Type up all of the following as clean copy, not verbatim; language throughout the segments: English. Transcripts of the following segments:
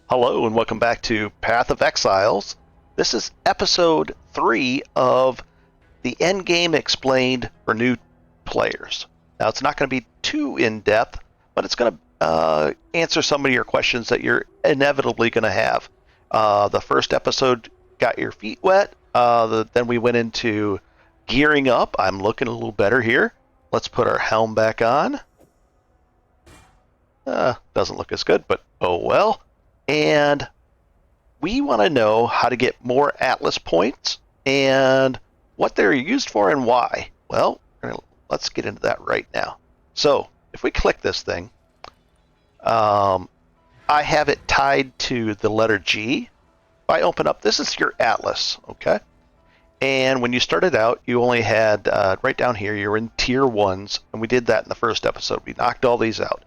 Hello and welcome back to Path of Exiles. This is episode 3 of the Endgame Explained for new players. Now, it's not going to be too in-depth, but it's going to answer some of your questions that you're inevitably going to have. The first episode got your feet wet. Then we went into gearing up. I'm looking a little better here. Let's put our helm back on. Doesn't look as good, but oh well. And we want to know how to get more Atlas points and what they're used for and why. Well, let's get into that right now. So if we click this thing, I have it tied to the letter G. If I open up, this is your Atlas, okay? And when you started out, you only had, right down here, you're in tier 1s, and we did that in the first episode. We knocked all these out.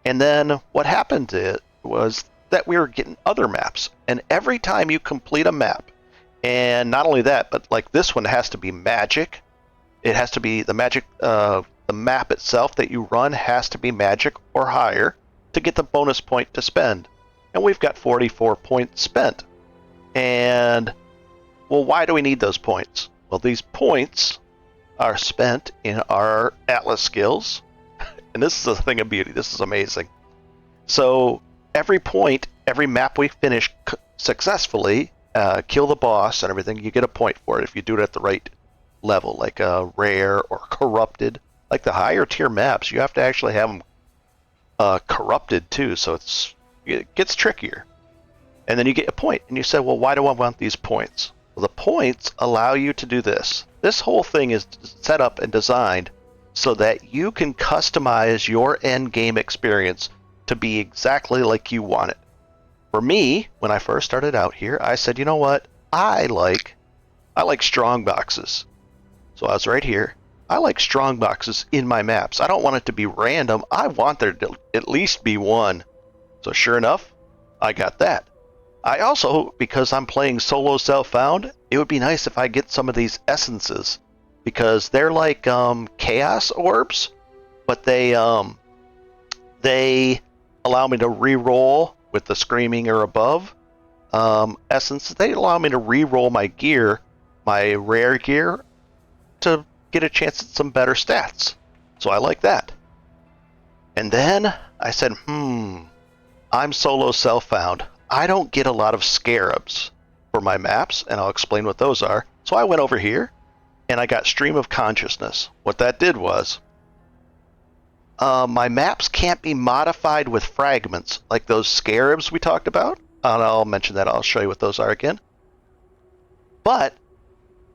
And then what happened was that we were getting other maps. And every time you complete a map, and not only that, but like this one has to be magic. It has to be the magic, the map itself that you run has to be magic or higher to get the bonus point to spend. And we've got 44 points spent. And, well, why do we need those points? Well, these points are spent in our Atlas skills. And this is a thing of beauty. This is amazing. So every point, every map we finish successfully, kill the boss and everything, you get a point for it if you do it at the right level, like rare or corrupted. Like the higher tier maps, you have to actually have them corrupted too, so it gets trickier. And then you get a point, and you say, well, why do I want these points? Well, the points allow you to do this. This whole thing is set up and designed so that you can customize your end game experience to be exactly like you want it. For me, when I first started out here, I said, you know what? I like strong boxes. So I was right here. I like strong boxes in my maps. I don't want it to be random. I want there to at least be one. So sure enough, I got that. I also, because I'm playing solo self-found, it would be nice if I get some of these essences, because they're like chaos orbs, but they allow me to re-roll with the screaming or above essence. They allow me to re-roll my gear, my rare gear, to get a chance at some better stats. So I like that. And then I said, I'm solo self-found. I don't get a lot of scarabs for my maps, and I'll explain what those are. So I went over here, and I got Stream of Consciousness. What that did was, my maps can't be modified with fragments, like those scarabs we talked about. And I'll mention that. I'll show you what those are again. But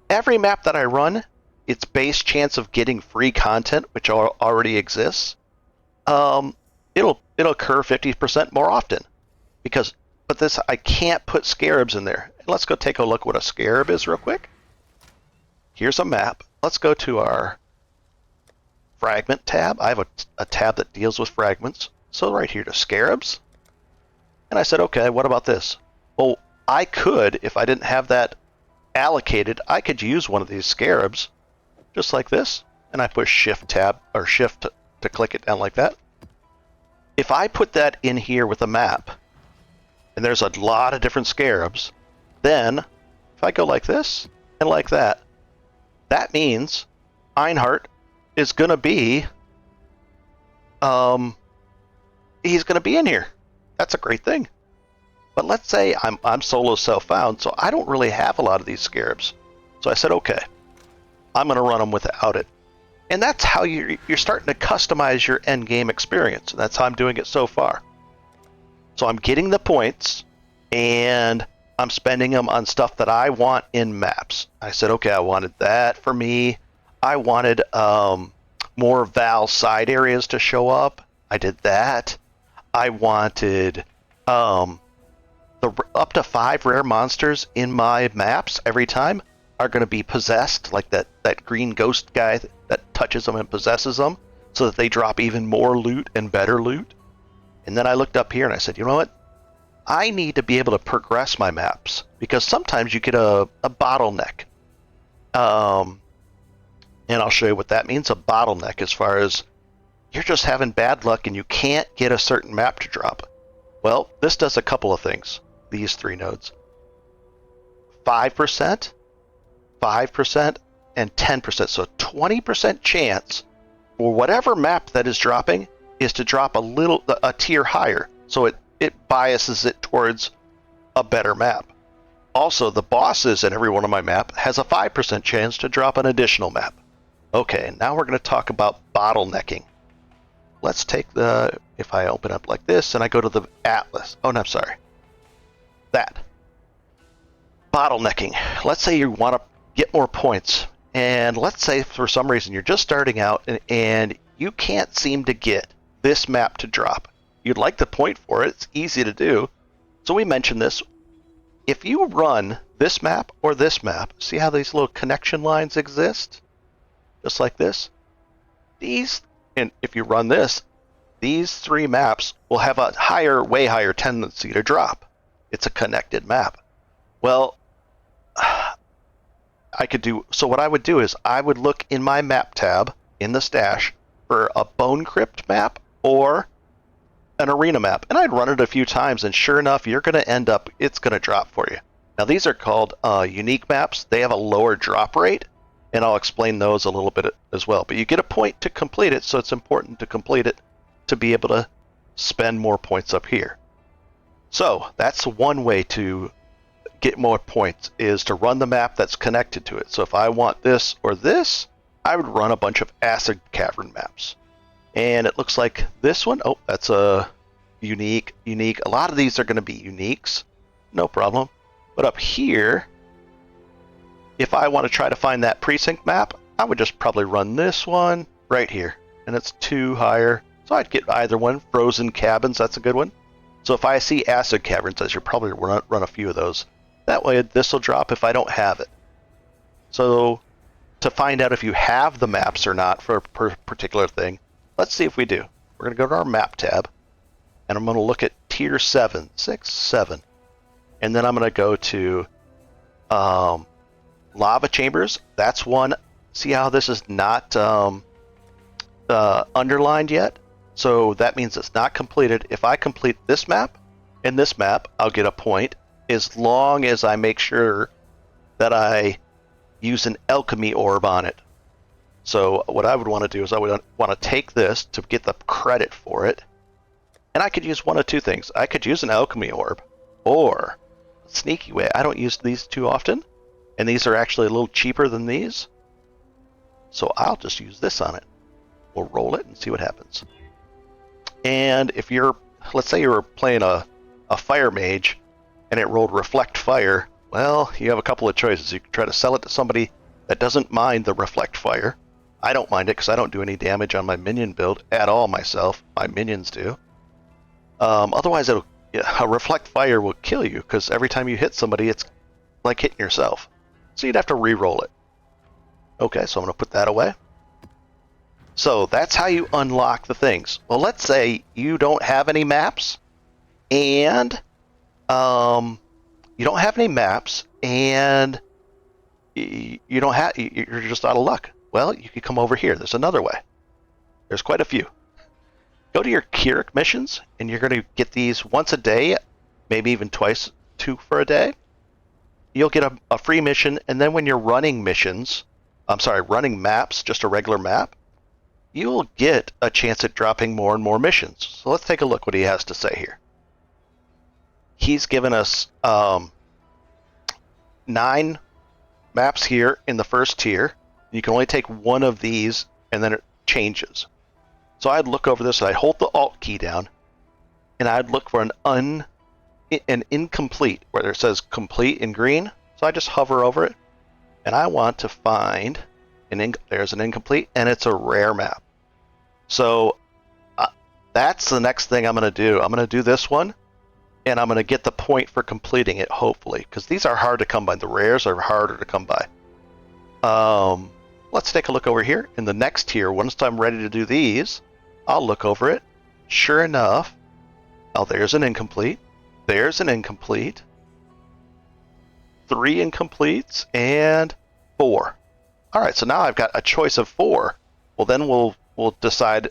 every map that I run, its base chance of getting free content, which already exists, it'll occur 50% more often. But this, I can't put scarabs in there. And let's go take a look what a scarab is real quick. Here's a map. Let's go to our fragment tab. I have a tab that deals with fragments. So right here to scarabs. And I said, okay, what about this? Well, I could, if I didn't have that allocated, I could use one of these scarabs just like this. And I push shift tab or shift to click it down like that. If I put that in here with a map, and there's a lot of different scarabs, then if I go like this and like that, that means Einhart is going to be, he's going to be in here. That's a great thing. But let's say I'm solo self-found, so I don't really have a lot of these scarabs. So I said, okay, I'm going to run them without it. And that's how you're starting to customize your end game experience. And that's how I'm doing it so far. So I'm getting the points, and I'm spending them on stuff that I want in maps. I said, okay, I wanted that for me. I wanted more Val side areas to show up. I did that. I wanted the up to 5 rare monsters in my maps every time are going to be possessed, like that green ghost guy that touches them and possesses them, so that they drop even more loot and better loot. And then I looked up here and I said, you know what? I need to be able to progress my maps, because sometimes you get a bottleneck. And I'll show you what that means, a bottleneck, as far as you're just having bad luck and you can't get a certain map to drop. Well, this does a couple of things, these three nodes. 5%, 5%, and 10%. So 20% chance for whatever map that is dropping is to drop a tier higher. So it biases it towards a better map. Also, the bosses in every one of my map has a 5% chance to drop an additional map. Okay, now we're going to talk about bottlenecking. Let's take if I open up like this and I go to the atlas. Oh, no, I'm sorry. That. Bottlenecking. Let's say you want to get more points. And let's say for some reason you're just starting out and you can't seem to get this map to drop. You'd like the point for it. It's easy to do. So we mentioned this. If you run this map or this map, see how these little connection lines exist? Just like this. And if you run this, these three maps will have a way higher tendency to drop. It's a connected map. Well, so what I would do is I would look in my map tab in the stash for a Bone Crypt map or an arena map, and I'd run it a few times, and sure enough, you're going to end up, it's going to drop for you. Now, these are called unique maps. They have a lower drop rate, and I'll explain those a little bit as well. But you get a point to complete it, so it's important to complete it to be able to spend more points up here. So that's one way to get more points, is to run the map that's connected to it. So if I want this or this, I would run a bunch of acid cavern maps. And it looks like this one, oh, that's a unique. A lot of these are going to be uniques, no problem. But up here, if I want to try to find that precinct map, I would just probably run this one right here. And it's 2 higher, so I'd get either one. Frozen cabins, that's a good one. So if I see acid caverns, I should probably run a few of those. That way this will drop if I don't have it. So to find out if you have the maps or not for a particular thing, let's see if we do. We're going to go to our map tab, and I'm going to look at tier 7, 6, 7. And then I'm going to go to lava chambers. That's one. See how this is not underlined yet? So that means it's not completed. If I complete this map and this map, I'll get a point, as long as I make sure that I use an alchemy orb on it. So what I would want to do is I would want to take this to get the credit for it. And I could use one of two things. I could use an alchemy orb, or a sneaky way. I don't use these too often, and these are actually a little cheaper than these. So I'll just use this on it. We'll roll it and see what happens. And if let's say you were playing a fire mage and it rolled reflect fire, well, you have a couple of choices. You can try to sell it to somebody that doesn't mind the reflect fire. I don't mind it because I don't do any damage on my minion build at all myself. My minions do. Otherwise, a reflect fire will kill you because every time you hit somebody, it's like hitting yourself. So you'd have to re-roll it. Okay, so I'm going to put that away. So that's how you unlock the things. Well, let's say you don't have any maps, and you're just out of luck. Well, you could come over here. There's another way. There's quite a few. Go to your Keurig missions, and you're going to get these once a day, maybe even twice, 2 for a day. You'll get a free mission, and then when you're running running maps, just a regular map, you'll get a chance at dropping more and more missions. So let's take a look what he has to say here. He's given us 9 maps here in the first tier. You can only take one of these, and then it changes. So I'd look over this, and I'd hold the Alt key down, and I'd look for an incomplete, where it says complete in green. So I just hover over it, and I want to find there's an incomplete, and it's a rare map. So that's the next thing I'm going to do. I'm going to do this one, and I'm going to get the point for completing it, hopefully, because these are hard to come by. The rares are harder to come by. Let's take a look over here. In the next tier, once I'm ready to do these, I'll look over it. Sure enough, there's an incomplete. There's an incomplete. 3 incompletes, and 4. All right, so now I've got a choice of 4. Well, then we'll decide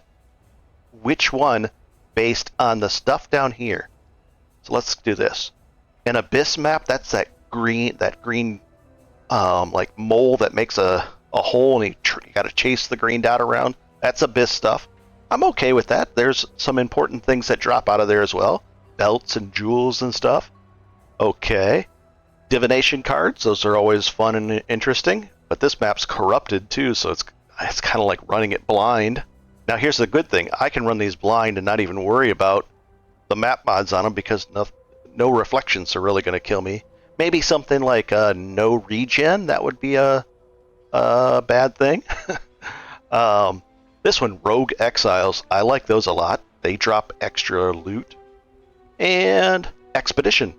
which one based on the stuff down here. So let's do this. An abyss map, that's that green like mole that makes a hole, and you got to chase the green dot around. That's abyss stuff. I'm okay with that. There's some important things that drop out of there as well. Belts and jewels and stuff. Okay. Divination cards, those are always fun and interesting. But this map's corrupted too, so it's kind of like running it blind. Now here's the good thing. I can run these blind and not even worry about the map mods on them because no reflections are really going to kill me. Maybe something like no regen, that would be a bad thing. This one, Rogue Exiles, I like those a lot. They drop extra loot. And Expedition,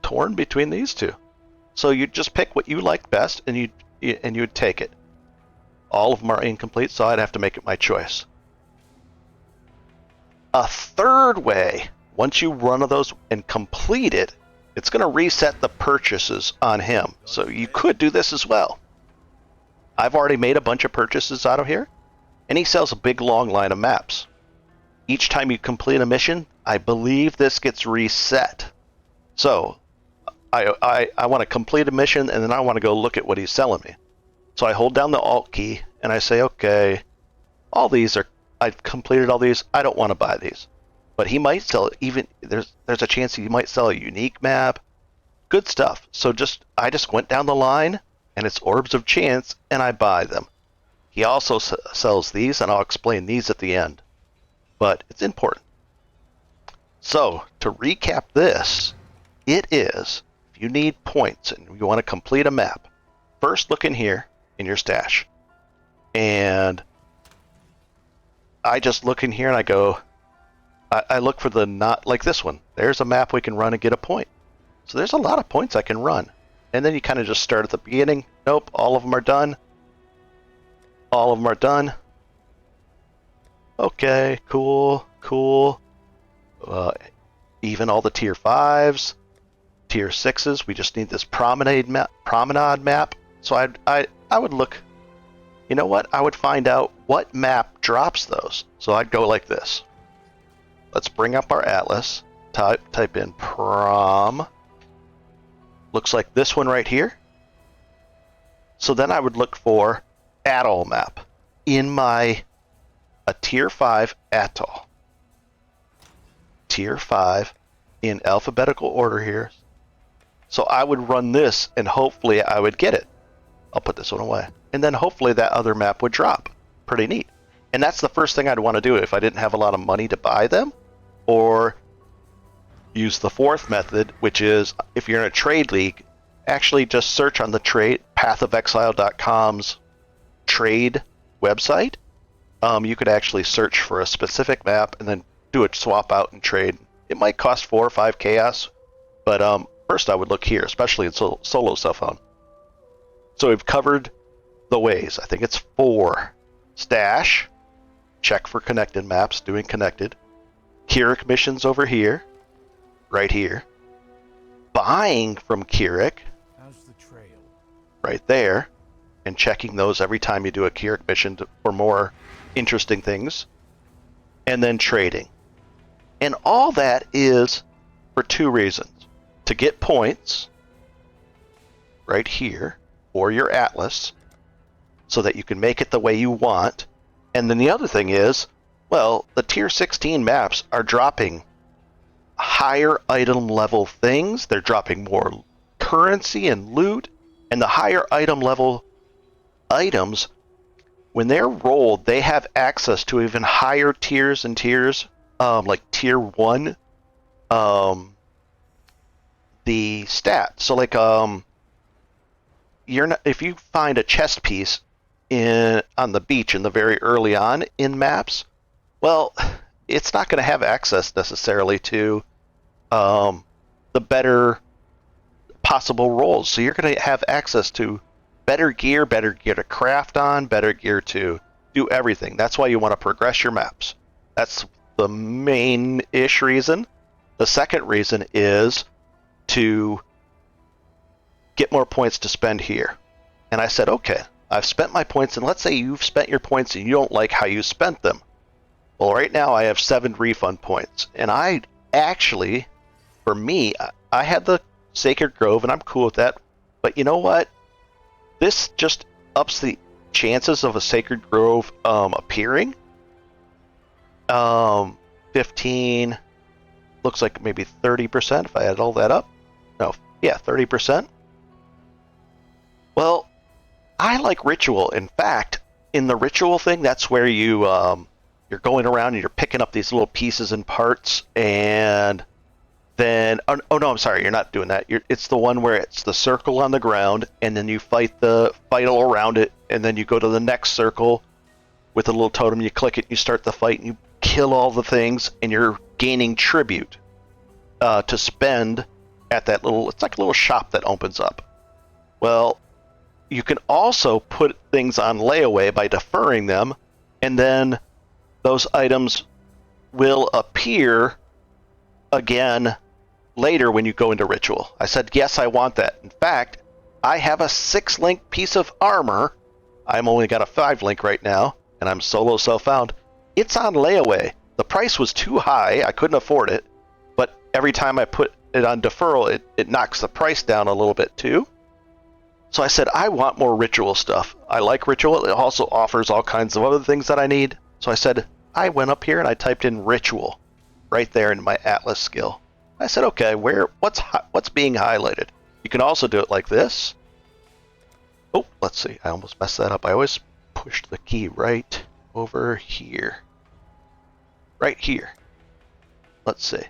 torn between these two. So you just pick what you like best, and you'd take it. All of them are incomplete, so I'd have to make it my choice. A third way, once you run those and complete it, it's going to reset the purchases on him. So you could do this as well. I've already made a bunch of purchases out of here, and he sells a big long line of maps. Each time you complete a mission, I believe this gets reset. So I want to complete a mission, and then I want to go look at what he's selling me. So I hold down the Alt key, and I say, okay, I've completed all these. I don't want to buy these. But he might sell, even there's a chance he might sell a unique map. Good stuff. So I just went down the line, and it's orbs of chance, and I buy them. He also sells these, and I'll explain these at the end. But it's important. So to recap this, it is, if you need points and you want to complete a map, first look in here in your stash. And I just look in here and I go, I look for the not like this one. There's a map we can run and get a point. So there's a lot of points I can run. And then you kind of just start at the beginning. Nope, all of them are done. All of them are done. Okay, cool. Even all the tier 5s, tier 6s. We just need this promenade map. So I would look. You know what? I would find out what map drops those. So I'd go like this. Let's bring up our atlas. Type in prom. Looks like this one right here. So then I would look for atoll map in a tier 5 atoll. Tier 5 in alphabetical order here. So I would run this and hopefully I would get it. I'll put this one away. And then hopefully that other map would drop. Pretty neat. And that's the first thing I'd want to do if I didn't have a lot of money to buy them. Or use the fourth method, which is if you're in a trade league, actually just search on the pathofexile.com's trade website. You could actually search for a specific map and then do a swap out and trade. It might cost 4 or 5 chaos, but first I would look here, especially in solo cell phone. So we've covered the ways. I think it's 4. Stash, check for connected maps, doing connected. Keurig missions over here, right here. Buying from Keurig, how's the trail? Right there, and checking those every time you do a Keurig mission for more interesting things. And then trading. And all that is for 2 reasons. To get points, right here, for your atlas, so that you can make it the way you want. And then the other thing is, well, the tier 16 maps are dropping higher item level things. They're dropping more currency and loot. And the higher item level items, when they're rolled, they have access to even higher tiers and tiers, like tier 1, the stat. So like, if you find a chest piece on the beach in the very early on in maps, well, it's not going to have access necessarily to the better possible rolls. So you're going to have access to better gear to craft on, better gear to do everything. That's why you want to progress your maps. That's the main-ish reason. The second reason is to get more points to spend here. And I said, okay, I've spent my points, and let's say you've spent your points and you don't like how you spent them. Well, right now I have 7 refund points, and I actually, for me, I had the Sacred Grove, and I'm cool with that. But you know what? This just ups the chances of a Sacred Grove appearing. 15, looks like maybe 30% if I add all that up. No, yeah, 30%. Well, I like ritual. In fact, in the ritual thing, that's where you're going around and you're picking up these little pieces and parts, and then oh no, I'm sorry, you're not doing that. It's the one where it's the circle on the ground, and then you fight all around it, and then you go to the next circle with a little totem. You click it, and you start the fight, and you kill all the things, and you're gaining tribute to spend at that little. It's like a little shop that opens up. Well, you can also put things on layaway by deferring them, and then those items will appear again later when you go into ritual. I said, yes, I want that. In fact, I have a 6-link piece of armor. I'm only got a 5-link right now, and I'm solo self-found. It's on layaway. The price was too high. I couldn't afford it. But every time I put it on deferral, it knocks the price down a little bit too. So I said, I want more ritual stuff. I like ritual. It also offers all kinds of other things that I need. So I said, I went up here and I typed in ritual right there in my Atlas skill. I said, okay, what's being highlighted? You can also do it like this. Oh, let's see. I almost messed that up. I always pushed the key right over here. Right here. Let's see.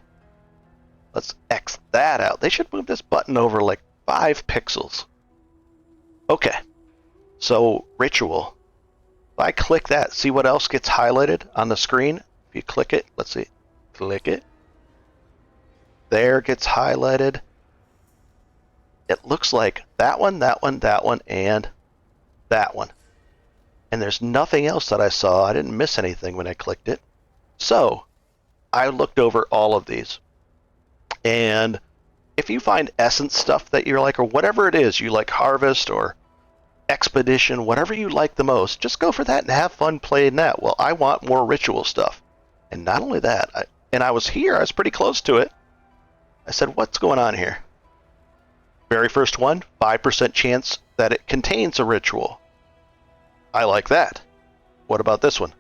Let's X that out. They should move this button over like 5 pixels. Okay. So, ritual. If I click that, see what else gets highlighted on the screen? If you click it, let's see. Click it. There gets highlighted. It looks like that one, that one, that one, and that one. And there's nothing else that I saw. I didn't miss anything when I clicked it. So, I looked over all of these. And if you find essence stuff that you're like, or whatever it is, you like harvest or expedition, whatever you like the most, just go for that and have fun playing that. Well, I want more ritual stuff. And not only that, I was pretty close to it. I said, what's going on here? Very first one, 5% chance that it contains a ritual. I like that. What about this one?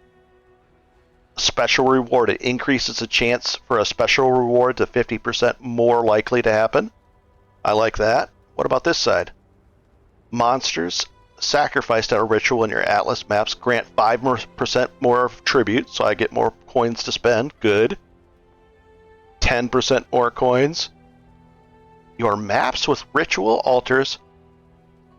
Special reward. It increases the chance for a special reward to 50% more likely to happen. I like that. What about this side? Monsters sacrificed at a ritual in your Atlas maps grant 5% more tribute, so I get more coins to spend. Good. 10% more coins. Your maps with ritual altars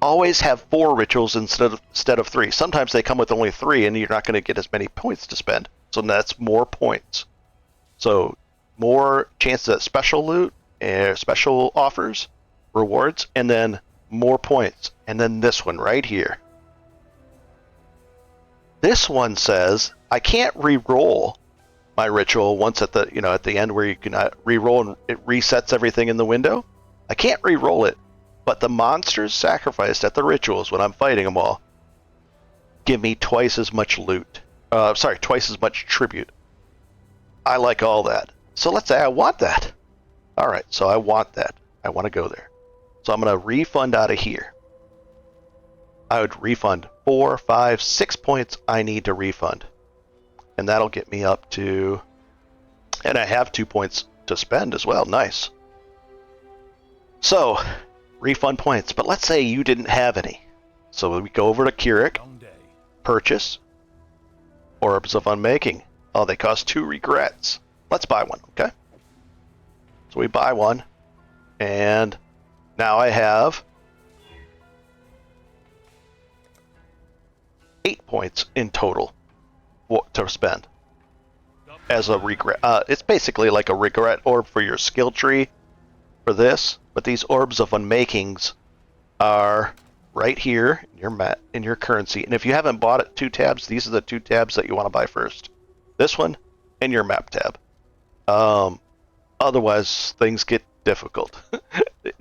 always have 4 rituals instead of 3. Sometimes they come with only 3, and you're not going to get as many points to spend. So that's more points. So more chances at special loot, special offers, rewards, and then more points. And then this one right here. This one says I can't re-roll my ritual once at the end where you can re-roll and it resets everything in the window. I can't re-roll it, but the monsters sacrificed at the rituals when I'm fighting them all give me twice as much loot. Twice as much tribute. I like all that. So let's say I want that. All right, so I want that. I want to go there. So I'm going to refund out of here. I would refund 4, 5, 6 points I need to refund. And that'll get me up to... And I have 2 points to spend as well. Nice. So, refund points. But let's say you didn't have any. So we go over to Keurig. Purchase. Orbs of Unmaking. Oh, they cost 2 regrets. Let's buy one, okay? So we buy one. And now I have 8 points in total to spend as a regret. It's basically like a regret orb for your skill tree for this, but these orbs of unmakings are right here in your currency. And if you haven't bought it 2 tabs, these are the 2 tabs that you want to buy first. This one and your map tab. Otherwise, things get difficult.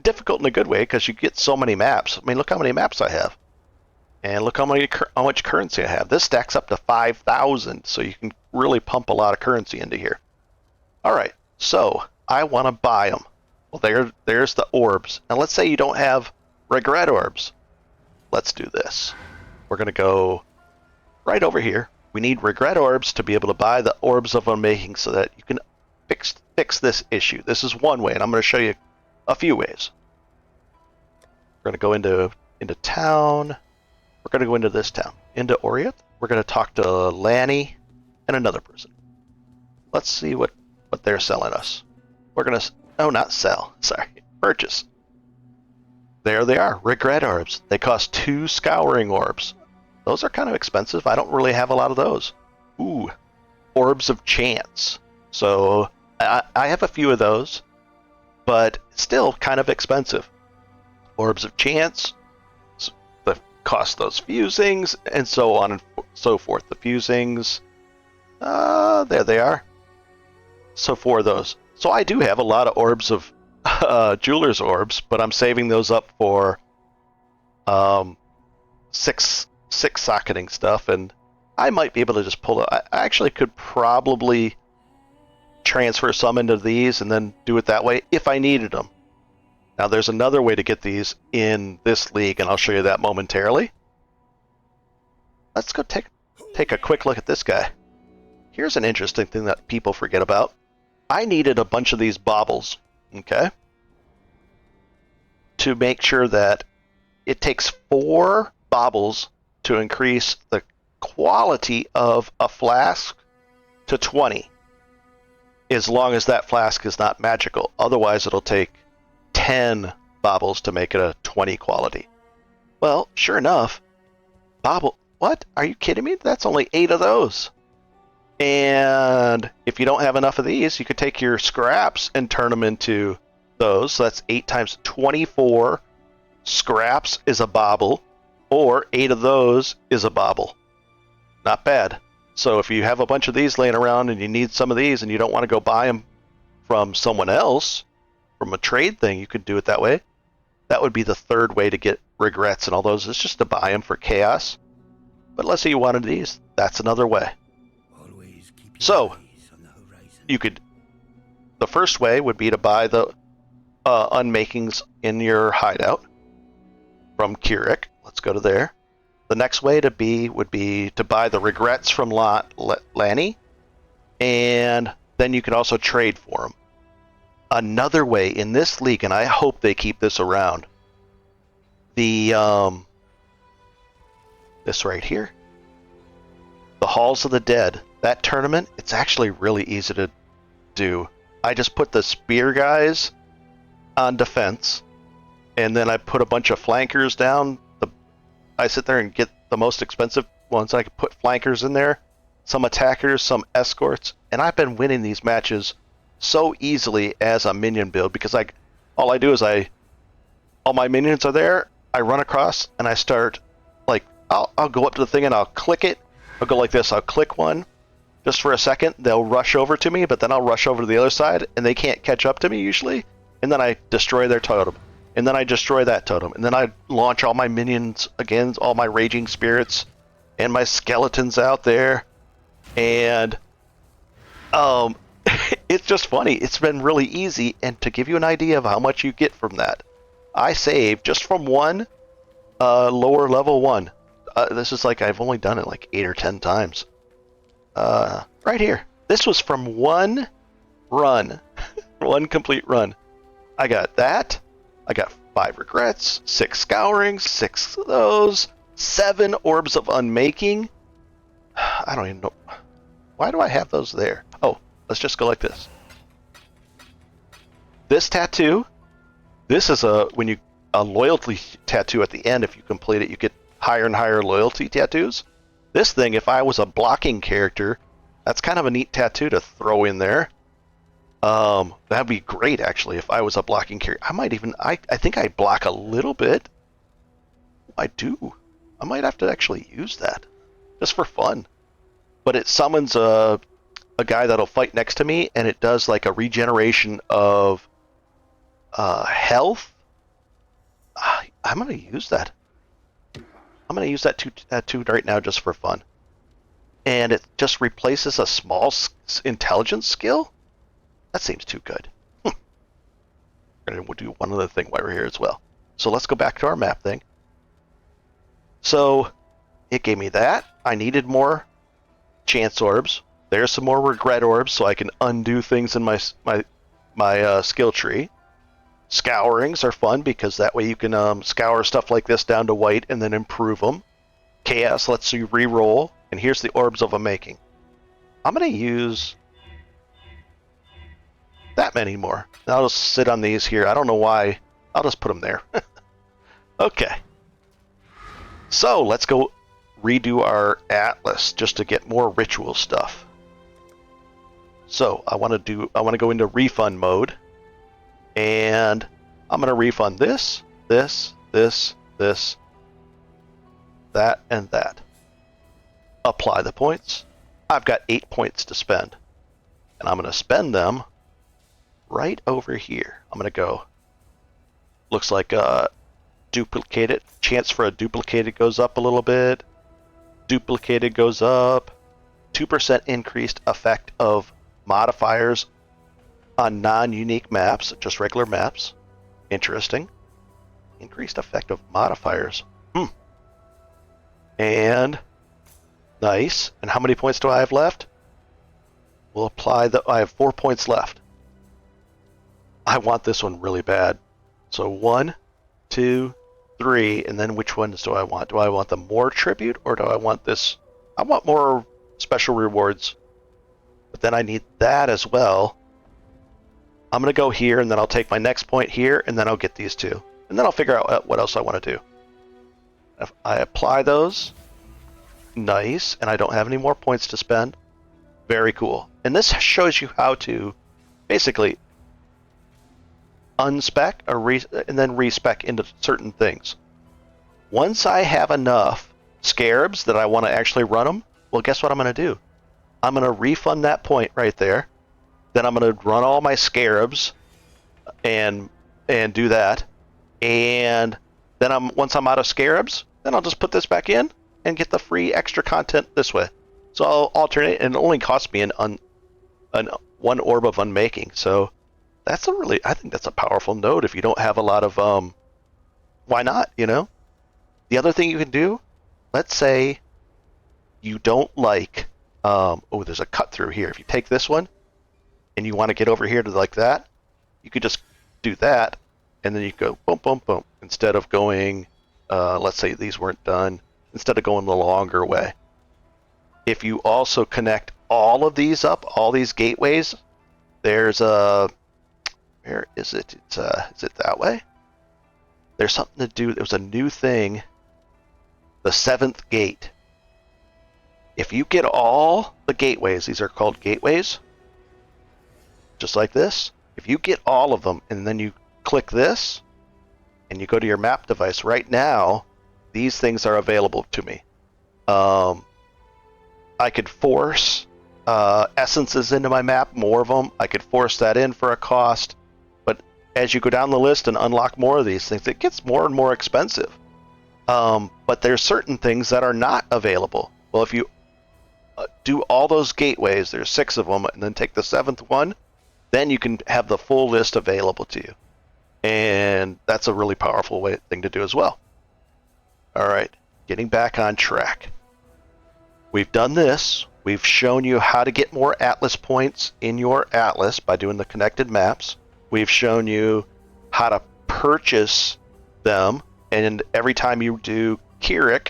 Difficult in a good way because you get so many maps. I mean, look how many maps I have. And look how much currency I have. This stacks up to 5,000, so you can really pump a lot of currency into here. All right, so I want to buy them. Well, there's the orbs. And let's say you don't have regret orbs. Let's do this. We're going to go right over here. We need regret orbs to be able to buy the orbs of unmaking so that you can fix this issue. This is one way, and I'm going to show you a few ways. We're going to go into town. We're going to go into this town, into Oriath. We're going to talk to Lanny and another person. Let's see what they're selling us. We're going to, oh, not sell, sorry, purchase. There they are, regret orbs. They cost 2 scouring orbs. Those are kind of expensive. I don't really have a lot of those. Ooh, orbs of chance. So I have a few of those, but still kind of expensive. Orbs of chance, the cost those fusings, and so on and so forth. The fusings, there they are. So 4 of those. So I do have a lot of orbs of jeweler's orbs, but I'm saving those up for six socketing stuff, and I might be able to just pull it. I actually could probably transfer some into these and then do it that way if I needed them. Now there's another way to get these in this league, and I'll show you that momentarily. Let's go take a quick look at this guy. Here's an interesting thing that people forget about. I needed a bunch of these baubles, okay? To make sure that it takes 4 baubles to increase the quality of a flask to 20, as long as that flask is not magical. Otherwise, it'll take 10 baubles to make it a 20 quality. Well, sure enough, what? Are you kidding me? That's only 8 of those. And if you don't have enough of these, you could take your scraps and turn them into those. So that's 8 times 24 scraps is a bauble, or 8 of those is a bauble. Not bad. So if you have a bunch of these laying around and you need some of these and you don't want to go buy them from someone else, from a trade thing, you could do it that way. That would be the third way to get regrets and all those. It's just to buy them for chaos. But let's say you wanted these. That's another way. So you could, the first way would be to buy the unmakings in your hideout from Keurig. Let's go to there. The next way would be to buy the regrets from Lanny, and then you can also trade for them. Another way in this league, and I hope they keep this around, this right here, the Halls of the Dead, that tournament, it's actually really easy to do. I just put the spear guys on defense, and then I put a bunch of flankers down. I sit there and get the most expensive ones. I can put flankers in there, some attackers, some escorts, and I've been winning these matches so easily as a minion build because all I do is all my minions are there. I run across and I start I'll go up to the thing and I'll click it. I'll go like this. I'll click one just for a second. They'll rush over to me, but then I'll rush over to the other side and they can't catch up to me usually. And then I destroy their totem. And then I destroy that totem. And then I launch all my minions again, all my raging spirits and my skeletons out there. And it's just funny. It's been really easy. And to give you an idea of how much you get from that, I save just from one lower level one. This is I've only done it 8 or 10 times. Right here. This was from one run. One complete run. I got that. I got 5 regrets, 6 scourings, 6 of those, 7 orbs of unmaking. I don't even know. Why do I have those there? Oh, let's just go like this. This tattoo, this is a loyalty tattoo at the end. If you complete it, you get higher and higher loyalty tattoos. This thing, if I was a blocking character, that's kind of a neat tattoo to throw in there. That'd be great actually if I was a blocking character. I think I block a little bit. I do. I might have to actually use that just for fun. But it summons a guy that'll fight next to me, and it does a regeneration of health. I'm gonna use that. I'm gonna use that tattoo right now just for fun. And it just replaces a small intelligence skill. That seems too good. going to do one other thing while we're here as well. So let's go back to our map thing. So it gave me that. I needed more chance orbs. There's some more regret orbs so I can undo things in my skill tree. Scourings are fun because that way you can scour stuff like this down to white and then improve them. Chaos lets you re-roll, and here's the orbs of making. I'm going to use that many more. I'll just sit on these here. I don't know why. I'll just put them there. Okay. So let's go redo our atlas just to get more ritual stuff. So I want to go into refund mode, and I'm going to refund this, that, and that. Apply the points. I've got 8 points to spend, and I'm going to spend them right over here. I'm going to go. Looks like duplicated. Chance for a duplicated goes up a little bit. Duplicated goes up. 2% increased effect of modifiers on non-unique maps, just regular maps. Interesting. Increased effect of modifiers. And nice. And how many points do I have left? We'll apply I have 4 points left. I want this one really bad. So 1, 2, 3, and then which ones do I want? Do I want the more tribute, or do I want this? I want more special rewards. But then I need that as well. I'm going to go here, and then I'll take my next point here, and then I'll get these two. And then I'll figure out what else I want to do. If I apply those, nice, and I don't have any more points to spend. Very cool. And this shows you how to basically unspec and then respec into certain things. Once I have enough scarabs that I want to actually run them, well, guess what I'm going to do? I'm going to refund that point right there. Then I'm going to run all my scarabs and do that. And then once I'm out of scarabs, then I'll just put this back in and get the free extra content this way. So I'll alternate, and it only costs me an 1 orb of unmaking. So I think that's a powerful node if you don't have a lot of, why not, you know? The other thing you can do, let's say you don't like, there's a cut through here. If you take this one and you want to get over here to like that, you could just do that, and then you go boom, boom, boom. Instead of going, let's say these weren't done, instead of going the longer way. If you also connect all of these up, all these gateways, there's a, where is it? Is it that way? There's something to do. There was a new thing, the 7th gate. If you get all the gateways, these are called gateways, just like this. If you get all of them and then you click this and you go to your map device right now, these things are available to me. I could force essences into my map, more of them. I could force that in for a cost. But as you go down the list and unlock more of these things, it gets more and more expensive. But there's certain things that are not available. Well, if you do all those gateways, there's 6 of them, and then take the 7th one, then you can have the full list available to you. And that's a really powerful thing to do as well. All right, getting back on track. We've done this. We've shown you how to get more Atlas points in your Atlas by doing the connected maps. We've shown you how to purchase them, and every time you do Keurig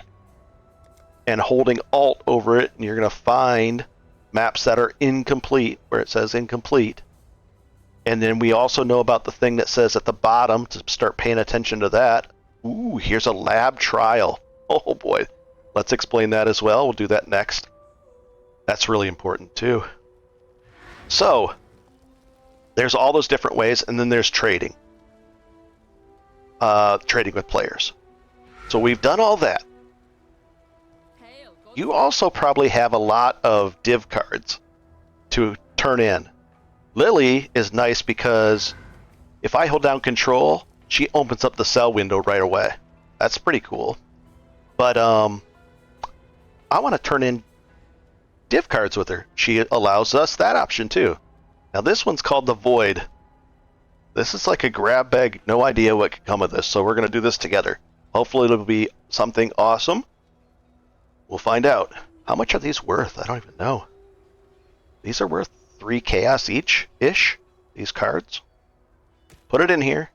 and holding Alt over it, and you're going to find maps that are incomplete, where it says incomplete. And then we also know about the thing that says at the bottom to start paying attention to that. Ooh, here's a lab trial. Oh boy. Let's explain that as well. We'll do that next. That's really important too. So, there's all those different ways, and then there's trading. Trading with players. So we've done all that. You also probably have a lot of div cards to turn in. Lily is nice because if I hold down control, she opens up the cell window right away. That's pretty cool. But I want to turn in div cards with her. She allows us that option too. Now this one's called the Void. This is like a grab bag. No idea what could come of this. So we're going to do this together. Hopefully it'll be something awesome. We'll find out. How much are these worth? I don't even know. These are worth 3 chaos each-ish. These cards. Put it in here.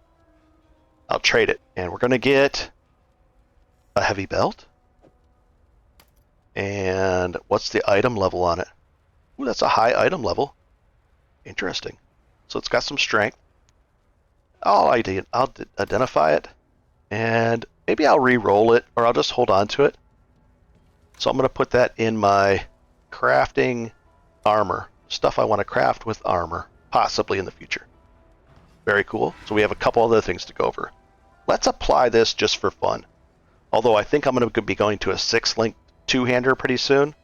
I'll trade it. And we're going to get a heavy belt. And what's the item level on it? Ooh, that's a high item level. Interesting. So it's got some strength. I'll identify it. And maybe I'll re-roll it, or I'll just hold on to it. So I'm going to put that in my crafting armor. Stuff I want to craft with armor, possibly in the future. Very cool. So we have a couple other things to go over. Let's apply this just for fun. Although I think I'm going to be going to a 6-link two-hander pretty soon.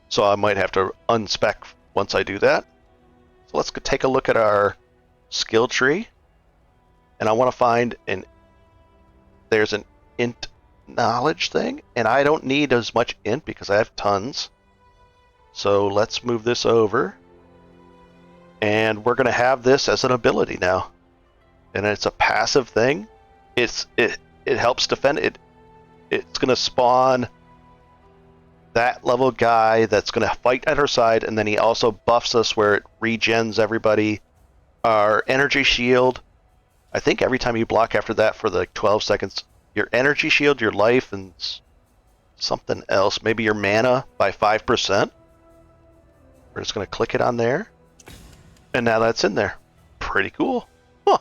So I might have to unspec once I do that. So let's take a look at our skill tree. And I want to find there's an int knowledge thing. And I don't need as much int because I have tons. So let's move this over. And we're going to have this as an ability now. And it's a passive thing. It helps defend it. It's going to spawn that level guy that's going to fight at our side, and then he also buffs us where it regens everybody. Our energy shield, I think every time you block after that for like 12 seconds, your energy shield, your life, and something else, maybe your mana by 5%. We're just going to click it on there. And now that's in there. Pretty cool. Huh.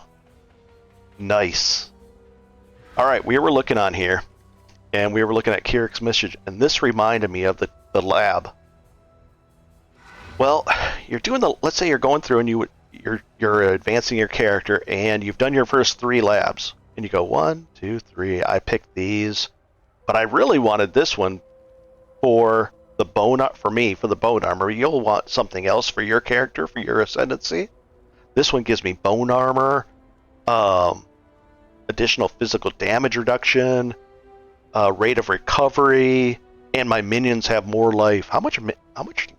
Nice. All right, we were looking on here, and we were looking at Kirik's message, and this reminded me of the lab. Well, you're doing let's say you're going through and you're advancing your character, and you've done your first 3 labs, and you go 1, 2, 3. I picked these, but I really wanted this one for the bone armor. You'll want something else for your character, for your ascendancy. This one gives me bone armor, additional physical damage reduction, rate of recovery, and my minions have more life. How much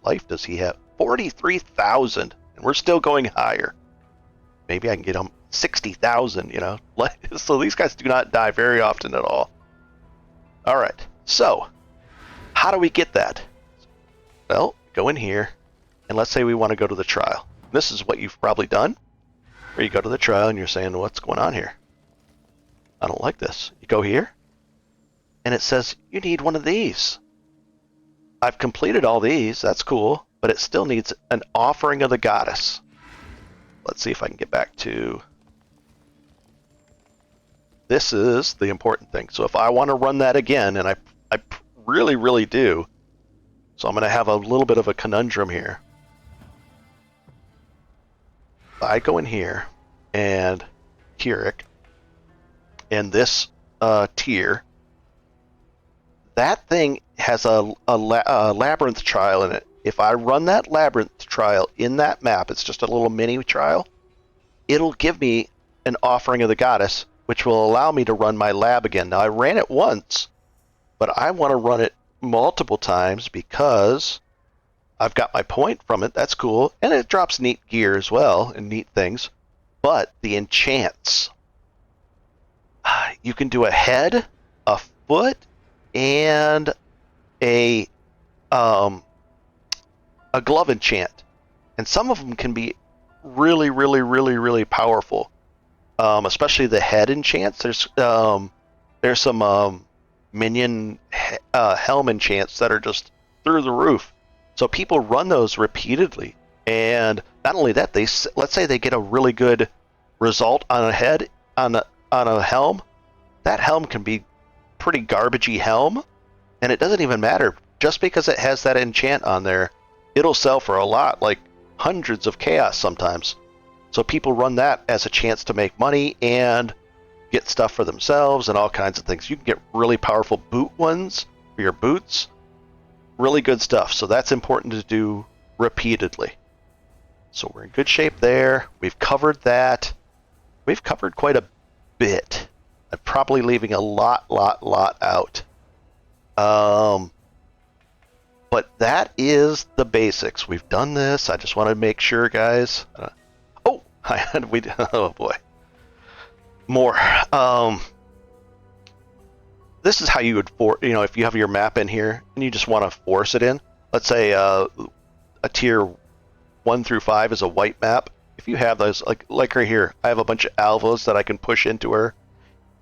life does he have? 43,000, and we're still going higher. Maybe I can get him 60,000, So these guys do not die very often at all. All right, so how do we get that? Well, go in here, and let's say we want to go to the trial. This is what you've probably done, where you go to the trial and you're saying, what's going on here? I don't like this. You go here, and it says you need one of these. I've completed all these. That's cool, but it still needs an offering of the goddess. Let's see if I can get back to... This is the important thing. So if I want to run that again, and I really, really do, so I'm going to have a little bit of a conundrum here. I go in here, and Kirik, and this tier, that thing has a labyrinth trial in it. If I run that labyrinth trial in that map, it's just a little mini trial, it'll give me an offering of the goddess, which will allow me to run my lab again. Now, I ran it once, but I want to run it multiple times because I've got my point from it. That's cool. And it drops neat gear as well and neat things. But the enchants, you can do a head, a foot, and a glove enchant. And some of them can be really, really, really, really powerful. Especially the head enchants. There's some minion helm enchants that are just through the roof. So people run those repeatedly, and not only that, let's say they get a really good result on a head on a helm. That helm can be pretty garbagey helm, and it doesn't even matter. Just because it has that enchant on there, it'll sell for a lot, like hundreds of chaos sometimes. So people run that as a chance to make money and get stuff for themselves and all kinds of things. You can get really powerful boot ones for your boots. Really good stuff. So that's important to do repeatedly. So we're in good shape there. We've covered that. We've covered quite a bit. I'm probably leaving a lot out. But that is the basics. We've done this. I just want to make sure, guys. Oh boy. more. This is how you would if you have your map in here and you just want to force it in. Let's say a tier 1 through 5 is a white map. If you have those, like right here, I have a bunch of alvos that I can push into her.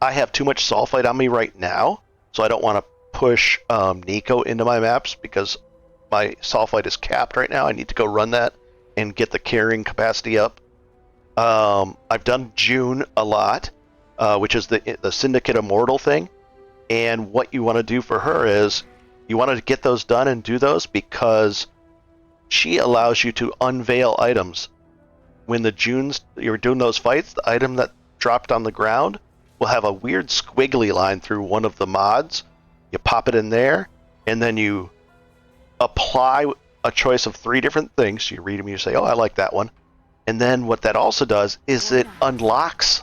I have too much sulfite on me right now, so I don't want to push Nico into my maps because my sulfite is capped right now. I need to go run that and get the carrying capacity up. I've done June a lot, which is the Syndicate Immortal thing. And what you want to do for her is you want to get those done and do those because she allows you to unveil items. When you're doing those fights, the item that dropped on the ground will have a weird squiggly line through one of the mods. You pop it in there, and then you apply a choice of 3 different things. You read them, you say, oh, I like that one. And then what that also does is it unlocks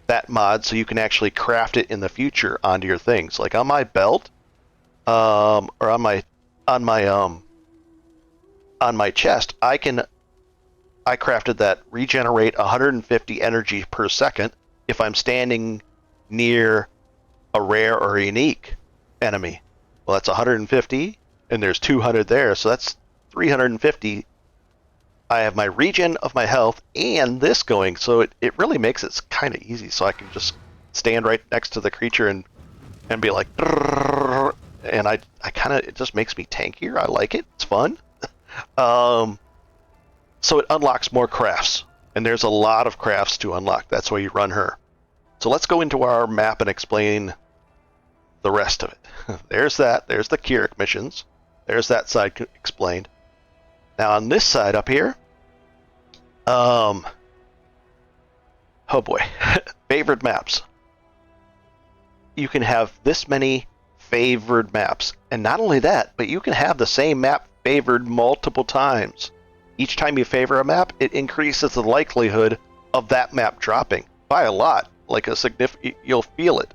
that mod so you can actually craft it in the future onto your things. Like on my belt, or on my chest, I crafted that regenerate 150 energy per second if I'm standing near a rare or a unique enemy. Well, that's 150, and there's 200 there, so that's 350. I have my regen of my health and this going, so it really makes it kind of easy. So I can just stand right next to the creature and be like, and I kind of, it just makes me tankier. I like it. It's fun. So it unlocks more crafts, and there's a lot of crafts to unlock. That's why you run her. So let's go into our map and explain the rest of it. There's that. There's the Keurig missions. There's that side explained. Now on this side up here, oh boy, favored maps. You can have this many favored maps, and not only that, but you can have the same map favored multiple times. Each time you favor a map, it increases the likelihood of that map dropping by a lot, like a significant. You'll feel it.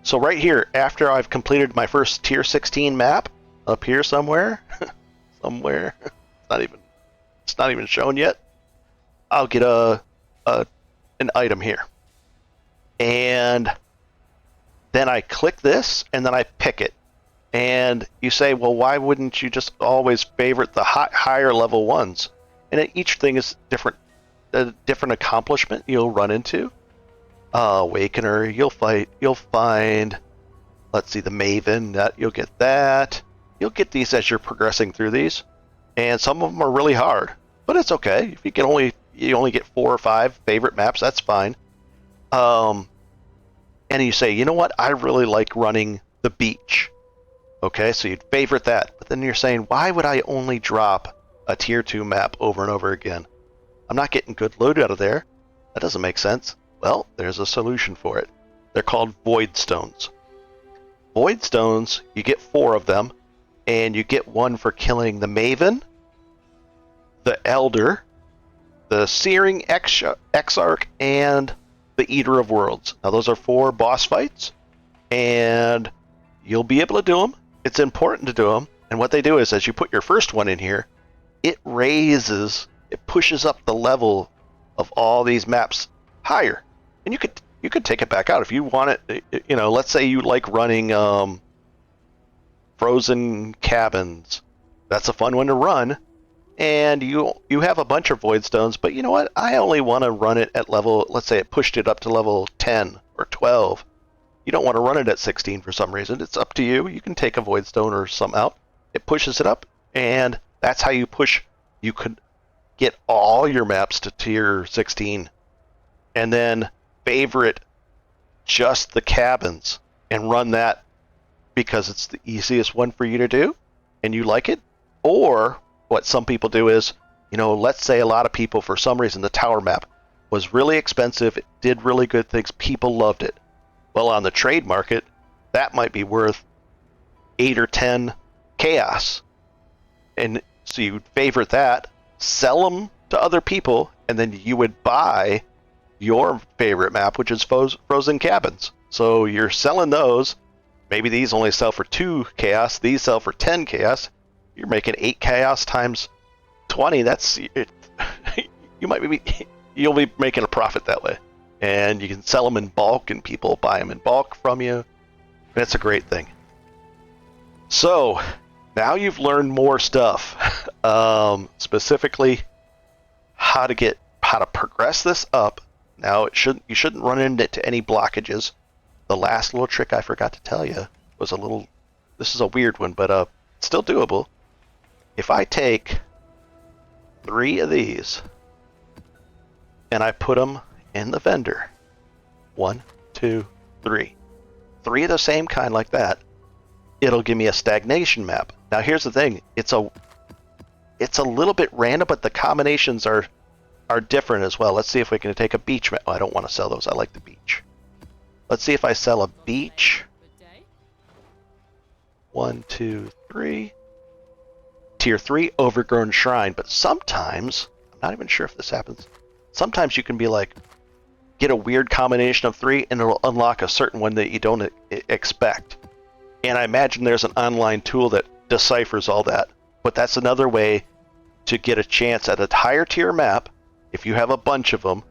So right here, after I've completed my first tier 16 map, up here somewhere, it's not even shown yet. I'll get an item here, and then I click this, and then I pick it. And you say, well, why wouldn't you just always favorite the higher level ones? And each thing is different, a different accomplishment you'll run into. Awakener, you'll find, let's see, the Maven, you'll get that. You'll get these as you're progressing through these. And some of them are really hard, but it's okay. If you only get 4 or 5 favorite maps, that's fine. And you say, you know what, I really like running the beach. Okay, so you'd favorite that, but then you're saying, why would I only drop a tier 2 map over and over again? I'm not getting good loot out of there. That doesn't make sense. Well, there's a solution for it. They're called Void Stones. Void Stones, you get 4 of them, and you get 1 for killing the Maven, the Elder, the Searing Exarch, and the Eater of Worlds. Now those are 4 boss fights, and you'll be able to do them. It's important to do them, and what they do is, as you put your first one in here, it pushes up the level of all these maps higher, and you could take it back out if you want it. Let's say you like running Frozen Cabins. That's a fun one to run, and you have a bunch of Void Stones, but you know what? I only want to run it at level. Let's say it pushed it up to level 10 or 12. You don't want to run it at 16 for some reason. It's up to you. You can take a Void Stone or some out. It pushes it up, and that's how you push. You could get all your maps to tier 16, and then favorite just the cabins and run that because it's the easiest one for you to do, and you like it. Or what some people do is, let's say a lot of people, for some reason, the tower map was really expensive. It did really good things. People loved it. Well, on the trade market, that might be worth 8 or 10 chaos. And so you would favorite that, sell them to other people, and then you would buy your favorite map, which is Frozen Cabins. So you're selling those. Maybe these only sell for 2 chaos. These sell for 10 chaos. You're making 8 chaos times 20. That's it. You'll be making a profit that way. and you can sell them in bulk, and people buy them in bulk from you. That's a great thing. So now you've learned more stuff, specifically how to progress this up. Now you shouldn't run into any blockages. The last little trick I forgot to tell you was this is a weird one, but still doable. If I take 3 of these and I put them in the vendor, 1, 2, 3, 3 of the same kind like that, it'll give me a stagnation map. Now here's the thing, it's a little bit random, but the combinations are different as well. Let's see if we can take a beach map. Oh, I don't want to sell those. I like the beach. Let's see if I sell a beach. 1, 2, 3. Tier 3 overgrown shrine, but sometimes, I'm not even sure if this happens, sometimes you can be like, get a weird combination of 3 and it'll unlock a certain one that you don't expect. And I imagine there's an online tool that deciphers all that, but that's another way to get a chance at a higher tier map. If you have a bunch of them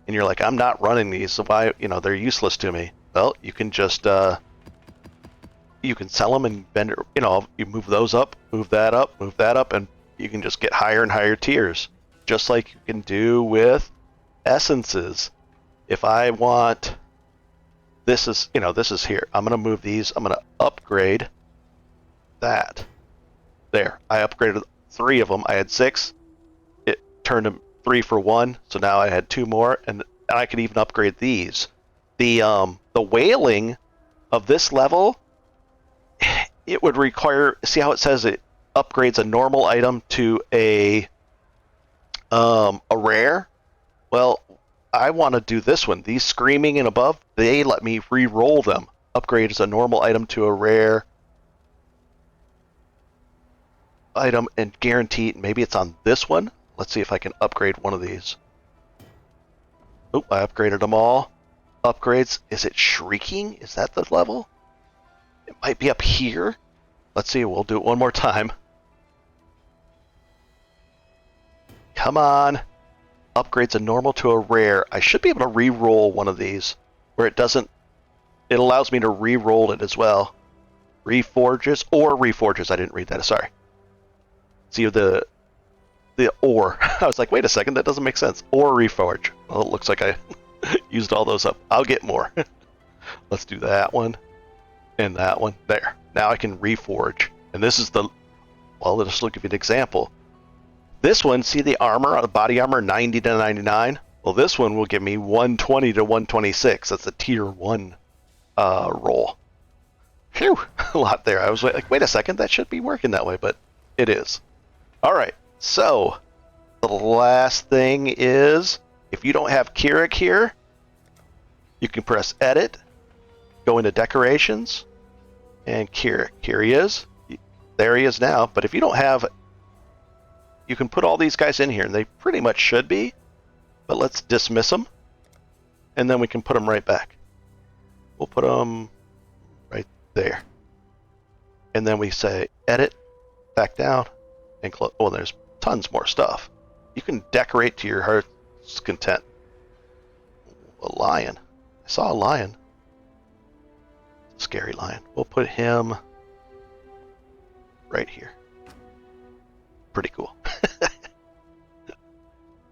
and you're like, I'm not running these, so why, they're useless to me. Well, you can just you can sell them and vendor, you move those up, move that up, and you can just get higher and higher tiers, just like you can do with essences. If I want, this is here. I'm gonna move these. I'm gonna upgrade that. There, I upgraded 3 of them. I had 6. It turned them 3 for 1, so now I had 2 more, and I could even upgrade these. The whaling of this level, it would require, see how it says it upgrades a normal item to a rare? Well, I want to do this one. These screaming and above, they let me re-roll them. Upgrade as a normal item to a rare item and guaranteed. Maybe it's on this one. Let's see if I can upgrade one of these. Oh, I upgraded them all. Upgrades. Is it shrieking? Is that the level? It might be up here. Let's see. We'll do it one more time. Come on. Upgrades a normal to a rare. I should be able to re-roll one of these where it doesn't. It allows me to re-roll it as well. Reforges or reforges. I didn't read that. Sorry. See the or. I was like, wait a second. That doesn't make sense. Or reforge. Well, it looks like I used all those up. I'll get more. Let's do that one and that one. There. Now I can reforge. And this is the. Well, let's look at an example. This one, see the armor, the body armor, 90 to 99? Well, this one will give me 120 to 126. That's a tier 1 roll. Phew, a lot there. I was like, wait a second, that should be working that way, but it is. All right, so the last thing is, if you don't have Keurig here, you can press Edit, go into Decorations, and Keurig. Here he is. There he is now, but if you don't have, you can put all these guys in here, and they pretty much should be, but let's dismiss them, and then we can put them right back. We'll put them right there. And then we say Edit, back down, and close. Oh, there's tons more stuff. You can decorate to your heart's content. A lion. I saw a lion. Scary lion. We'll put him right here. Pretty cool.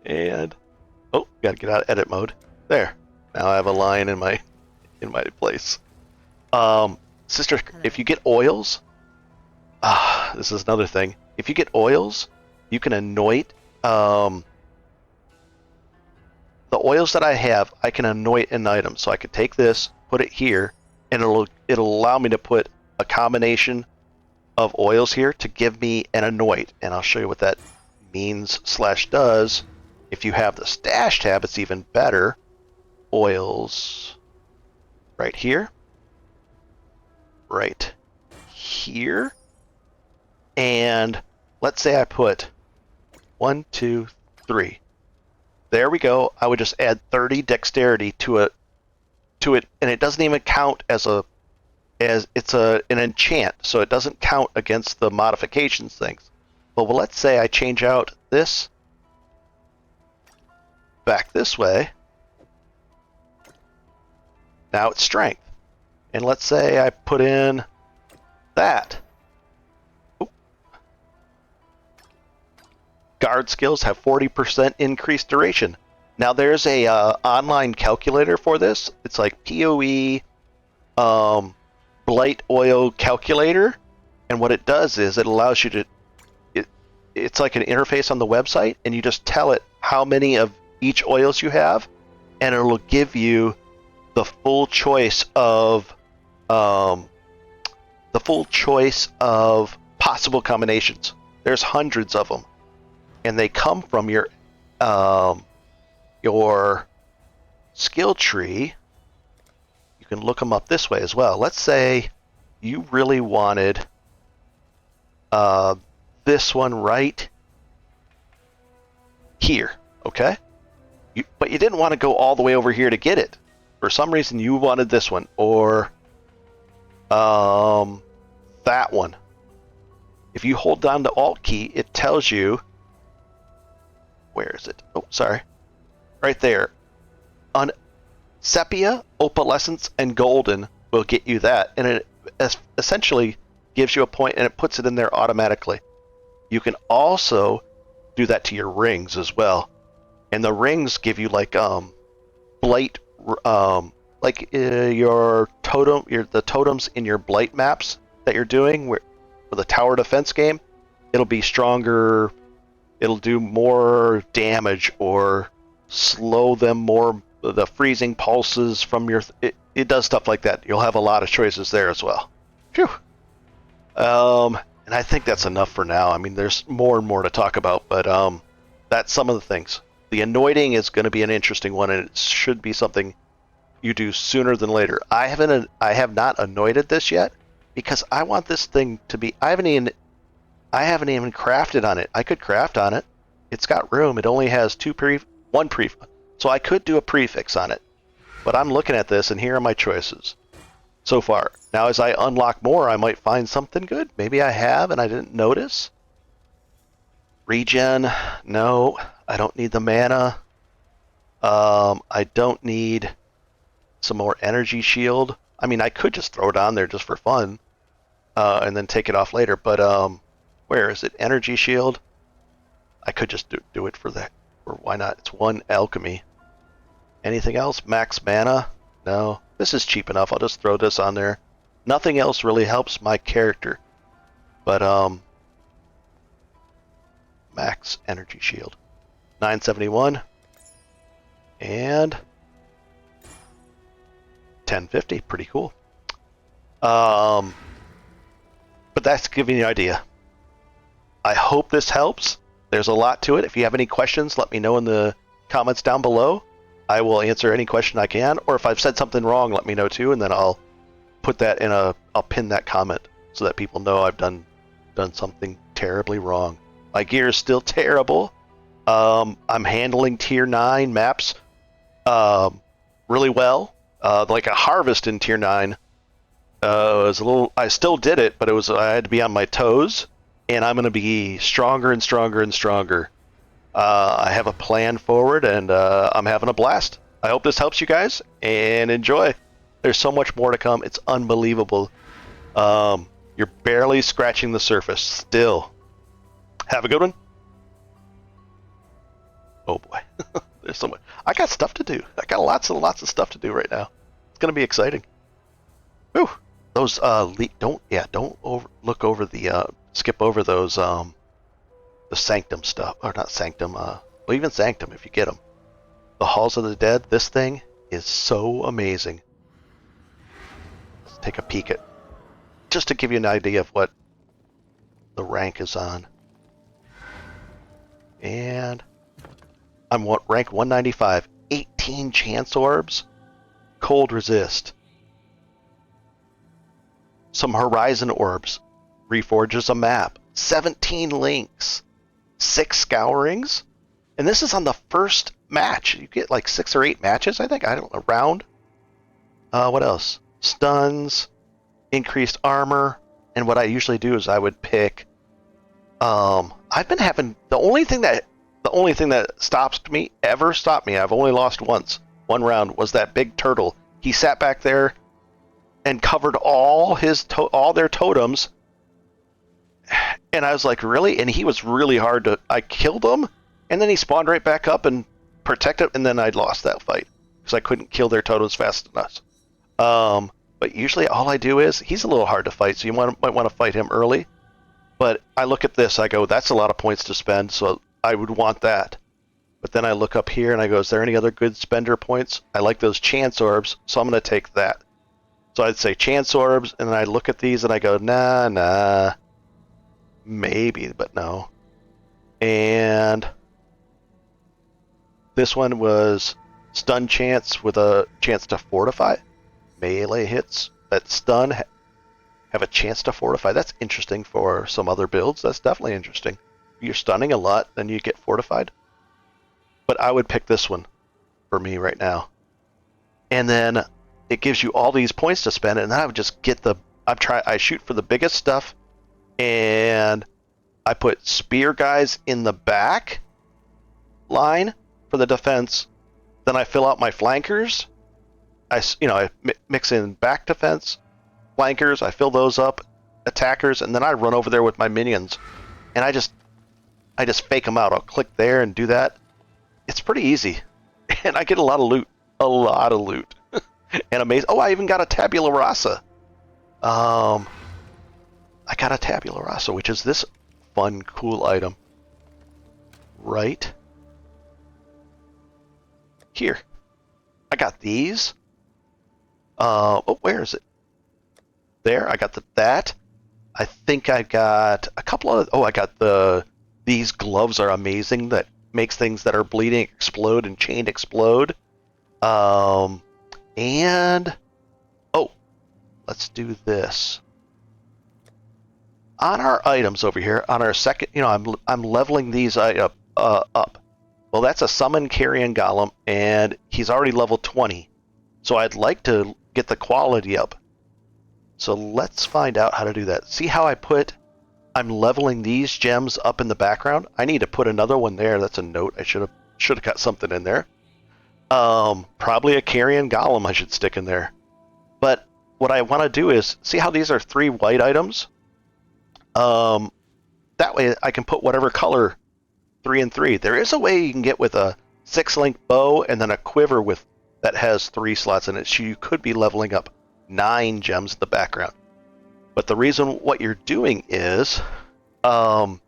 And oh, gotta get out of edit mode. There. Now I have a lion in my place. Sister, if you get oils, this is another thing. If you get oils, you can anoint the oils that I have. I can anoint an item, so I could take this, put it here, and it'll allow me to put a combination of oils here to give me an anoint, and I'll show you what that means / does. If you have the stash tab, it's even better. Oils right here, right here, and let's say I put 1, 2, 3. There we go. I would just add 30 dexterity to it, and it doesn't even count as it's an enchant, so it doesn't count against the modifications things. But well, let's say I change out this back this way, Now it's strength. And let's say I put in that. Oop. Guard skills have 40% increased duration. Now there's a online calculator for this. It's like PoE Blight Oil Calculator. And what it does is it allows you to, it's like an interface on the website, and you just tell it how many of each oils you have, and it'll give you the full choice of possible combinations. There's hundreds of them, and they come from your skill tree. You can look them up this way as well. Let's say you really wanted this one right here, okay? But you didn't want to go all the way over here to get it. For some reason, you wanted this one, or that one. If you hold down the Alt key, it tells you, where is it? Oh, sorry. Right there. On Sepia, Opalescence, and Golden will get you that, and it essentially gives you a point, and it puts it in there automatically. You can also do that to your rings as well, and the rings give you like blight, like your totem, the totems in your blight maps that you're doing for the tower defense game. It'll be stronger. It'll do more damage or slow them more. The freezing pulses from your it does stuff like that. You'll have a lot of choices there as well. Phew. And I think that's enough for now. I mean, there's more and more to talk about, but that's some of the things. The anointing is going to be an interesting one, and it should be something you do sooner than later. I have not anointed this yet because I want this thing to be. I haven't even crafted on it. I could craft on it. It's got room. It only has one prefix, so I could do a prefix on it. But I'm looking at this, and here are my choices so far. Now, as I unlock more, I might find something good. Maybe I have, and I didn't notice. Regen, no. I don't need the mana. I don't need some more energy shield. I mean, I could just throw it on there just for fun, and then take it off later. But where is it? Energy shield. I could just do it for that. Or why not? It's one alchemy. Anything else? Max mana? No. This is cheap enough. I'll just throw this on there. Nothing else really helps my character. But max energy shield. 971 and 1050. Pretty cool. But that's giving you an idea. I hope this helps. There's a lot to it. If you have any questions, let me know in the comments down below. I will answer any question I can, or if I've said something wrong, let me know too, and then I'll put that in I'll pin that comment so that people know I've done something terribly wrong. My gear is still terrible. I'm handling tier 9 maps really well. Like a harvest in tier 9 was a little. I still did it, but I had to be on my toes, and I'm going to be stronger and stronger and stronger. I have a plan forward, and I'm having a blast. I hope this helps you guys, and enjoy. There's so much more to come. It's unbelievable. You're barely scratching the surface still. Have a good one. Oh boy. There's so much. I got stuff to do. I got lots of stuff to do right now. It's going to be exciting. Whew. Those skip over those the Sanctum stuff, or not Sanctum, well, even Sanctum if you get them. The Halls of the Dead, this thing is so amazing. Let's take a peek at, just to give you an idea of what the rank is on. And I'm rank 195, 18 chance orbs, cold resist, some horizon orbs, reforges a map, 17 links, 6 scourings, and this is on the first match. You get like 6 or 8 matches, I think. I don't know, round. What else? Stuns, increased armor, and what I usually do is I would pick. I've been having the only thing that stopped me. I've only lost once. One round was that big turtle he sat back there and covered all their totems. And I was like, really? And he was really hard to... I killed him, and then he spawned right back up and protected, and then I lost that fight because I couldn't kill their totems fast enough. But usually all I do is... He's a little hard to fight, so you might want to fight him early. But I look at this, I go, that's a lot of points to spend, so I would want that. But then I look up here and I go, is there any other good spender points? I like those chance orbs, so I'm going to take that. So I'd say chance orbs, and then I look at these and I go, nah, maybe, but no. And this one was stun chance with a chance to fortify. Melee hits that stun have a chance to fortify. That's interesting for some other builds. That's definitely interesting. If you're stunning a lot, then you get fortified. But I would pick this one for me right now. And then it gives you all these points to spend, and then I would just get I shoot for the biggest stuff, and I put spear guys in the back line for the defense. Then I fill out my flankers. I mix in back defense, flankers, I fill those up, attackers, and then I run over there with my minions. And I just fake them out. I'll click there and do that. It's pretty easy. And I get a lot of loot. And amazing. Oh, I even got a tabula rasa. I got a tabula rasa, which is this fun, cool item. Right here. I got these. Where is it? There, I got that. I think I got a couple of... Oh, I got these gloves are amazing. That makes things that are bleeding explode and chained explode. And... Oh, let's do this. On our items over here, on our second... I'm leveling these up. Well, that's a summon carrion golem, and he's already level 20. So I'd like to get the quality up. So let's find out how to do that. See how I'm leveling these gems up in the background? I need to put another one there. That's a note. I should have got something in there. Probably a carrion golem I should stick in there. But what I want to do is, see how these are 3 white items? That way I can put whatever color 3 and 3. There is a way you can get with a 6-link bow and then a quiver that has 3 slots in it. So you could be leveling up 9 gems in the background. But the reason what you're doing is, as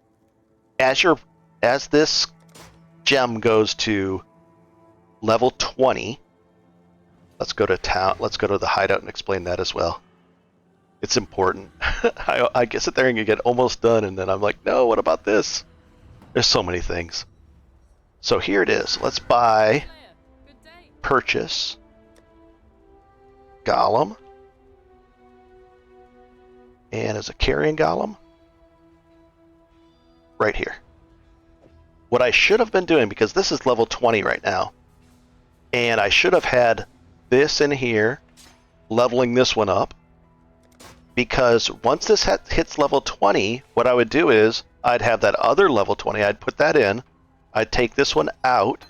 this gem goes to level 20, let's go to town. Let's go to the hideout and explain that as well. It's important. I sit there and you get almost done, and then I'm like, no, what about this? There's so many things. So here it is. Let's buy, purchase, golem, and as a carrion golem, right here. What I should have been doing, because this is level 20 right now, and I should have had this in here, leveling this one up, because once this hits level 20, what I would do is, I'd have that other level 20, I'd put that in, I'd take this one out,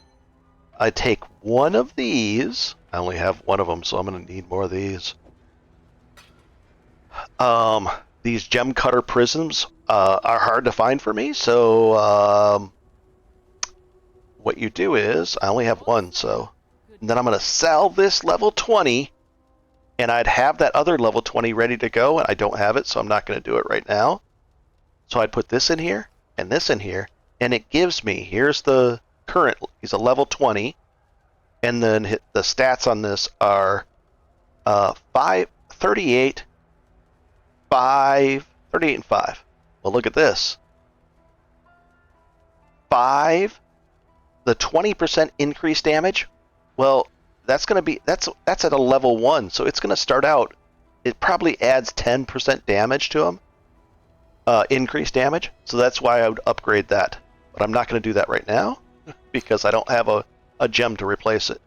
I'd take one of these, I only have one of them, so I'm going to need more of these. These gem cutter prisms are hard to find for me, so what you do is, I only have one, so and then I'm going to sell this level 20, and I'd have that other level 20 ready to go, and I don't have it, so I'm not going to do it right now. So I'd put this in here, and this in here, and it gives me, here's the current, he's a level 20, and then the stats on this are 38, 38 and 5. Well, look at this. 5, the 20% increased damage. Well, that's going to be that's at a level 1, so it's going to start out. It probably adds 10% damage to him, increased damage. So that's why I would upgrade that. But I'm not going to do that right now because I don't have a gem to replace it.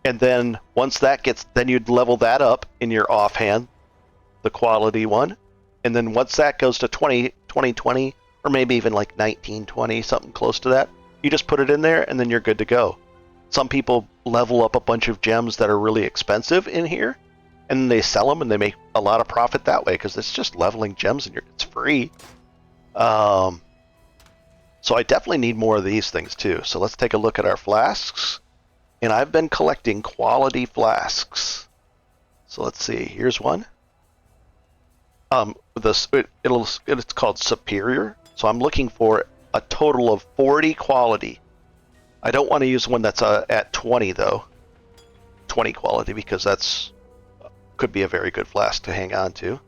And then once that gets, then you'd level that up in your offhand, the quality one. And then once that goes to 20, or maybe even like 1920, something close to that, you just put it in there and then you're good to go. Some people level up a bunch of gems that are really expensive in here, and they sell them and they make a lot of profit that way because it's just leveling gems and it's free. So I definitely need more of these things too. So let's take a look at our flasks. And I've been collecting quality flasks. So let's see. Here's one. It's called Superior. So I'm looking for a total of 40 quality. I don't want to use one that's at 20 though. 20 quality because that's could be a very good flask to hang on to.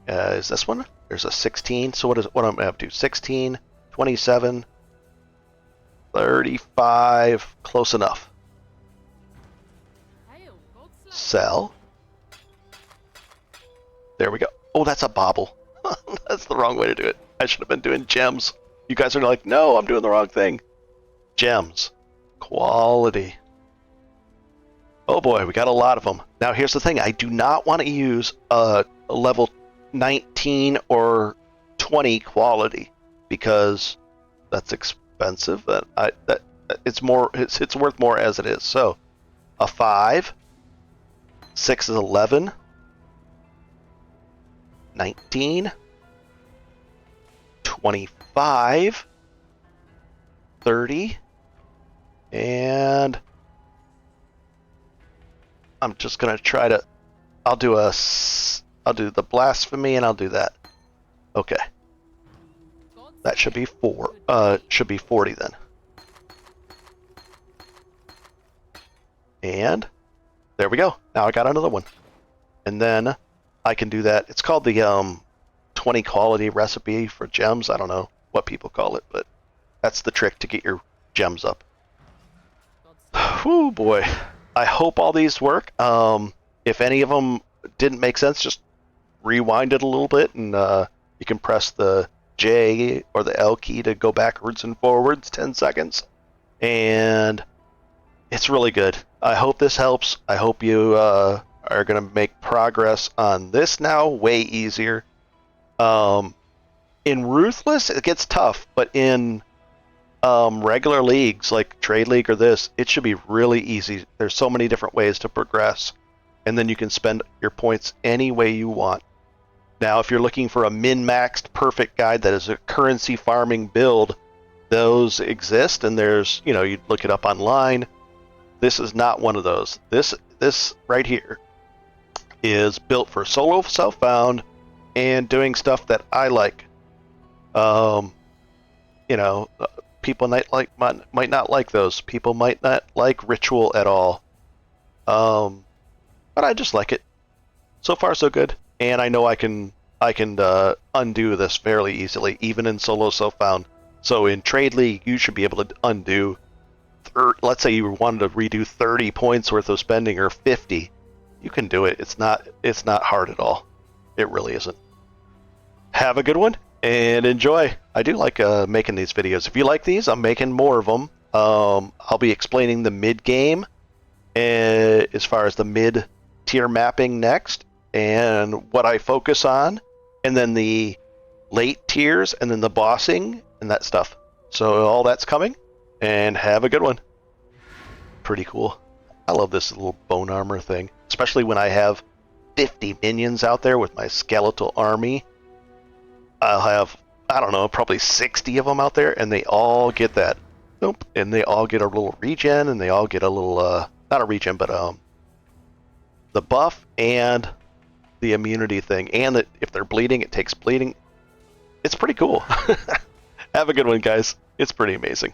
Is this one? There's a 16. So what am I going to do? 16, 27, 35. Close enough. Sell. There we go. Oh, that's a bauble. That's the wrong way to do it. I should have been doing gems. You guys are like, no, I'm doing the wrong thing. Gems. Quality. Oh boy, we got a lot of them. Now here's the thing. I do not want to use a level 19 or 20 quality because that's expensive. It's worth more as it is. So a 5. 6 is 11. 19. 25. 30. And I'm just going to try to... I'll do the blasphemy and I'll do that. Okay. That should be 40 then. And there we go. Now I got another one. And then I can do that. It's called the 20 quality recipe for gems. I don't know what people call it, but that's the trick to get your gems up. Whew, boy. I hope all these work. If any of them didn't make sense, just rewind it a little bit, and you can press the J or the L key to go backwards and forwards 10 seconds. And it's really good. I hope this helps. I hope you are going to make progress on this now. Way easier. In Ruthless, it gets tough, but in regular leagues like Trade League or this, it should be really easy. There's so many different ways to progress, and then you can spend your points any way you want. Now, if you're looking for a min-maxed perfect guide that is a currency farming build, those exist, and there's, you look it up online. This is not one of those. This right here is built for solo self-found and doing stuff that I like. People might not like those. People might not like ritual at all. But I just like it. So far, so good. And I know I can undo this fairly easily, even in solo self-found. So in Trade League, you should be able to undo. Let's say you wanted to redo 30 points worth of spending or 50. You can do it. It's not hard at all. It really isn't. Have a good one and enjoy. I do like making these videos. If you like these, I'm making more of them. I'll be explaining the mid game as far as the mid tier mapping next and what I focus on, and then the late tiers and then the bossing and that stuff. So all that's coming, and have a good one. Pretty cool. I love this little bone armor thing, especially when I have 50 minions out there with my skeletal army. I'll have, I don't know, probably 60 of them out there, and they all get that. Nope. And they all get a little regen, and they all get a little, not a regen, but the buff and the immunity thing. And that if they're bleeding, it takes bleeding. It's pretty cool. Have a good one, guys. It's pretty amazing.